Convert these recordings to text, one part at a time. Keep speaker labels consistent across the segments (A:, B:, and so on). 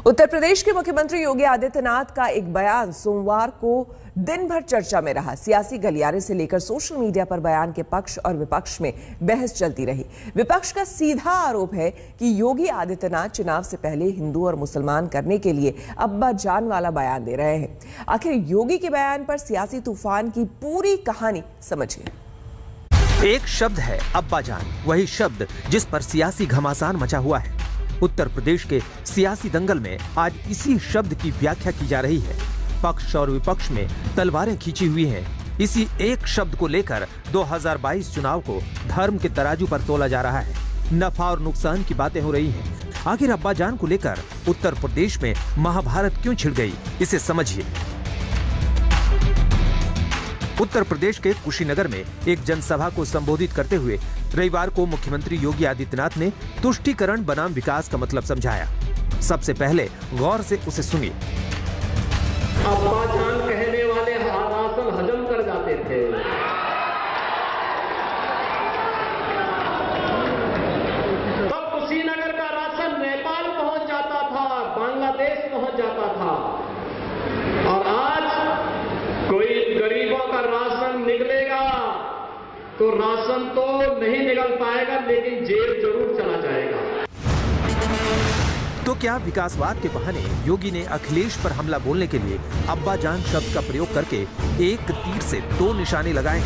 A: उत्तर प्रदेश के मुख्यमंत्री योगी आदित्यनाथ का एक बयान सोमवार को दिन भर चर्चा में रहा। सियासी गलियारे से लेकर सोशल मीडिया पर बयान के पक्ष और विपक्ष में बहस चलती रही। विपक्ष का सीधा आरोप है कि योगी आदित्यनाथ चुनाव से पहले हिंदू और मुसलमान करने के लिए अब्बा जान वाला बयान दे रहे हैं। आखिर योगी के बयान पर सियासी तूफान की पूरी कहानी समझिए।
B: एक शब्द है अब्बा जान, वही शब्द जिस पर सियासी घमासान मचा हुआ है। उत्तर प्रदेश के सियासी दंगल में आज इसी शब्द की व्याख्या की जा रही है। पक्ष और विपक्ष में तलवारें खींची हुई हैं। इसी एक शब्द को लेकर 2022 चुनाव को धर्म के तराजू पर तोला जा रहा है। नफा और नुकसान की बातें हो रही हैं। आखिर अब्बा जान को लेकर उत्तर प्रदेश में महाभारत क्यों छिड़ गई, इसे समझिए। उत्तर प्रदेश के कुशीनगर में एक जनसभा को संबोधित करते हुए रविवार को मुख्यमंत्री योगी आदित्यनाथ ने तुष्टीकरण बनाम विकास का मतलब समझाया। सबसे पहले गौर से उसे सुनिए।
C: अब्बा जान कहने वाले राशन हजम कर जाते थे। तब कुशीनगर का राशन नेपाल पहुंच जाता था, बांग्लादेश पहुंच जाता था। और आज कोई गरीबों का राशन निकलेगा तो राशन तो नहीं निकल पाएगा, लेकिन जेब जरूर चला जाएगा।
B: तो क्या विकासवाद के बहाने योगी ने अखिलेश पर हमला बोलने के लिए अब्बा जान शब्द का प्रयोग करके एक तीर से दो निशाने लगाए?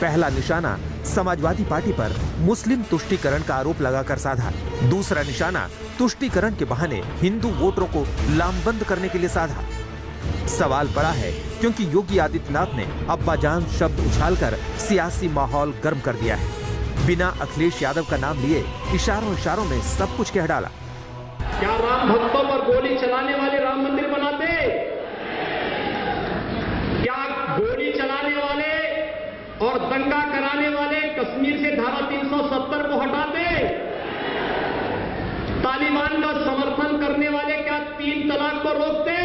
B: पहला निशाना समाजवादी पार्टी पर मुस्लिम तुष्टीकरण का आरोप लगाकर साधा। दूसरा निशाना तुष्टीकरण के बहाने हिंदू वोटरों को लामबंद करने के लिए साधा। सवाल बड़ा है क्योंकि योगी आदित्यनाथ ने अब्बा जान शब्द उछालकर सियासी माहौल गर्म कर दिया है। बिना अखिलेश यादव का नाम लिए इशारों में सब कुछ कह डाला।
C: क्या राम भक्तों पर गोली चलाने वाले राम मंदिर बनाते? क्या गोली चलाने वाले और दंगा कराने वाले कश्मीर से धारा 370 को हटाते? तालिबान का समर्थन करने वाले क्या 3 तलाक को रोकते?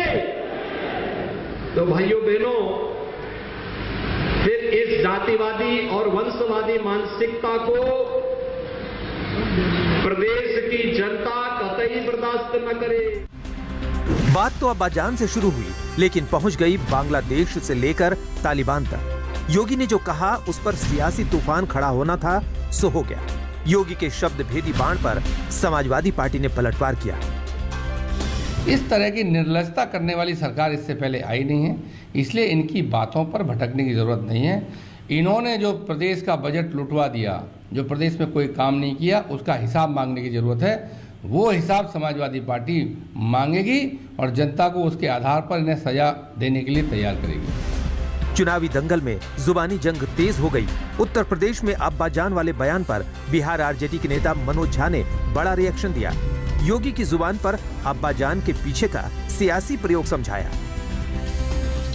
C: तो भाइयों बहनों, फिर इस जातिवादी और वंशवादी मानसिकता को प्रदेश की जनता कतई बर्दाश्त न करे।
B: बात तो अब्बा जान से शुरू हुई, लेकिन पहुंच गई बांग्लादेश से लेकर तालिबान तक। योगी ने जो कहा उस पर सियासी तूफान खड़ा होना था, सो हो गया। योगी के शब्द भेदी बाण पर समाजवादी पार्टी ने पलटवार किया।
D: इस तरह की निर्लजता करने वाली सरकार इससे पहले आई नहीं है, इसलिए इनकी बातों पर भटकने की जरूरत नहीं है। इन्होंने जो प्रदेश का बजट लुटवा दिया, जो प्रदेश में कोई काम नहीं किया, उसका हिसाब मांगने की जरूरत है। वो हिसाब समाजवादी पार्टी मांगेगी और जनता को उसके आधार पर इन्हें सजा देने के लिए तैयार करेगी।
B: चुनावी दंगल में जुबानी जंग तेज हो गई। उत्तर प्रदेश में अब्बा जान वाले बयान पर बिहार आरजेडी के नेता मनोज झा ने बड़ा रिएक्शन दिया। योगी की जुबान पर अब्बा जान के पीछे का सियासी प्रयोग समझाया।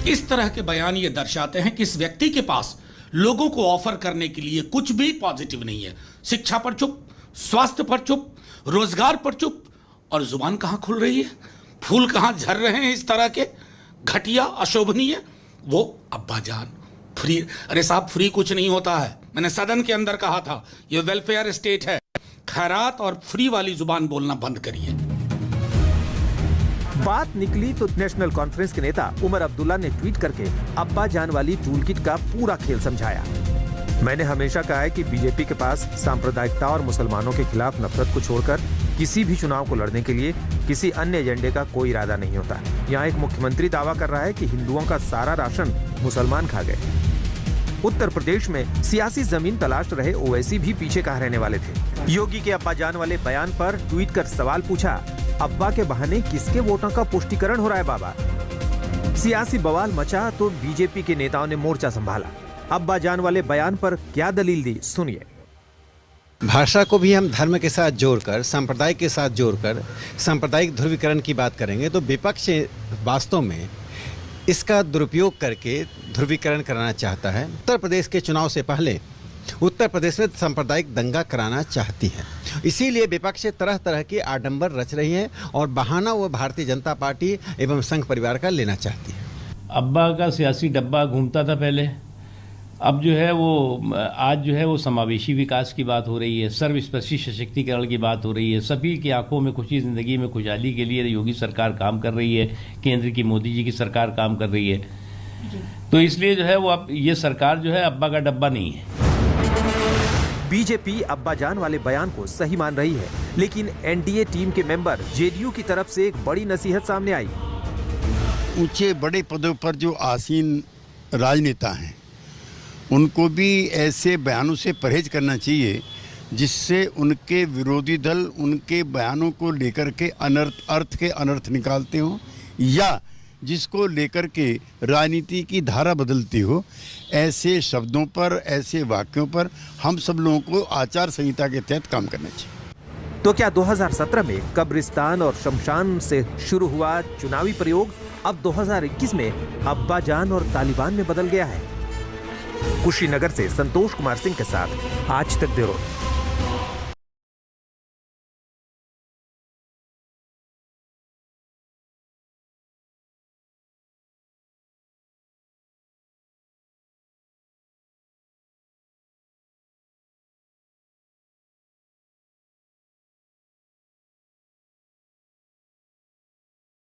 E: इस तरह के बयान ये दर्शाते हैं कि इस व्यक्ति के पास लोगों को ऑफर करने के लिए कुछ भी पॉजिटिव नहीं है। शिक्षा पर चुप, स्वास्थ्य पर चुप, रोजगार पर चुप, और जुबान कहां खुल रही है, फूल कहां झर रहे हैं इस तरह के घटिया अशोभनीय। वो अब्बा जान फ्री, अरे साहब फ्री कुछ नहीं होता है। मैंने सदन के अंदर कहा था ये वेलफेयर स्टेट है। खैरात और फ्री वाली जुबान बोलना बंद करिए।
B: बात निकली तो नेशनल कॉन्फ्रेंस के नेता उमर अब्दुल्ला ने ट्वीट करके अब्बा जान वाली टूलकिट का पूरा खेल समझाया। मैंने हमेशा कहा है कि बीजेपी के पास सांप्रदायिकता और मुसलमानों के खिलाफ नफरत को छोड़कर किसी भी चुनाव को लड़ने के लिए किसी अन्य एजेंडे का कोई इरादा नहीं होता। यहाँ एक मुख्यमंत्री दावा कर रहा है कि हिंदुओं का सारा राशन मुसलमान खा गए। उत्तर प्रदेश में सियासी जमीन तलाश रहे ओवैसी भी पीछे कहाँ रहने वाले थे। योगी के अब्बा जान वाले बयान पर ट्वीट कर सवाल पूछा, अब्बा के बहाने किसके वोटों का पुष्टिकरण हो रहा है बाबा? सियासी बवाल मचा तो बीजेपी के नेताओं ने मोर्चा संभाला। अब्बा जान वाले बयान पर क्या दलील दी, सुनिए।
F: भाषा को भी हम धर्म के साथ जोड़कर, संप्रदाय के साथ जोड़कर सांप्रदायिक ध्रुवीकरण की बात करेंगे तो विपक्ष वास्तव में इसका दुरुपयोग करके ध्रुवीकरण कराना चाहता है। उत्तर प्रदेश के चुनाव से पहले उत्तर प्रदेश में सांप्रदायिक दंगा कराना चाहती है। इसीलिए विपक्ष तरह तरह के आडंबर रच रही है और बहाना वो भारतीय जनता पार्टी एवं संघ परिवार का लेना चाहती है।
G: अब्बा का सियासी डब्बा घूमता था पहले, अब जो है वो आज जो है वो समावेशी विकास की बात हो रही है, सर्वस्पर्शी सशक्तिकरण की बात हो रही है, सभी की आंखों में खुशी, जिंदगी में खुशहाली के लिए योगी सरकार काम कर रही है, केंद्र की मोदी जी की सरकार काम कर रही है। तो इसलिए जो है वो अब ये सरकार जो है अब्बा का डब्बा नहीं है।
B: बीजेपी अब्बाजान वाले बयान को सही मान रही है, लेकिन एनडीए टीम के मेंबर जेडीयू की तरफ से एक बड़ी नसीहत सामने आई।
H: ऊंचे बड़े पदों पर जो आसीन राजनेता हैं उनको भी ऐसे बयानों से परहेज करना चाहिए जिससे उनके विरोधी दल उनके बयानों को लेकर के अर्थ के अनर्थ निकालते हो या जिसको लेकर के राजनीति की धारा बदलती हो। ऐसे शब्दों पर, ऐसे वाक्यों पर हम सब लोगों को आचार संहिता के तहत काम करना चाहिए।
B: तो क्या 2017 में कब्रिस्तान और शमशान से शुरू हुआ चुनावी प्रयोग अब 2021 में अब्बाजान और तालिबान में बदल गया है? कुशीनगर से संतोष कुमार सिंह के साथ आज तक ब्यूरो।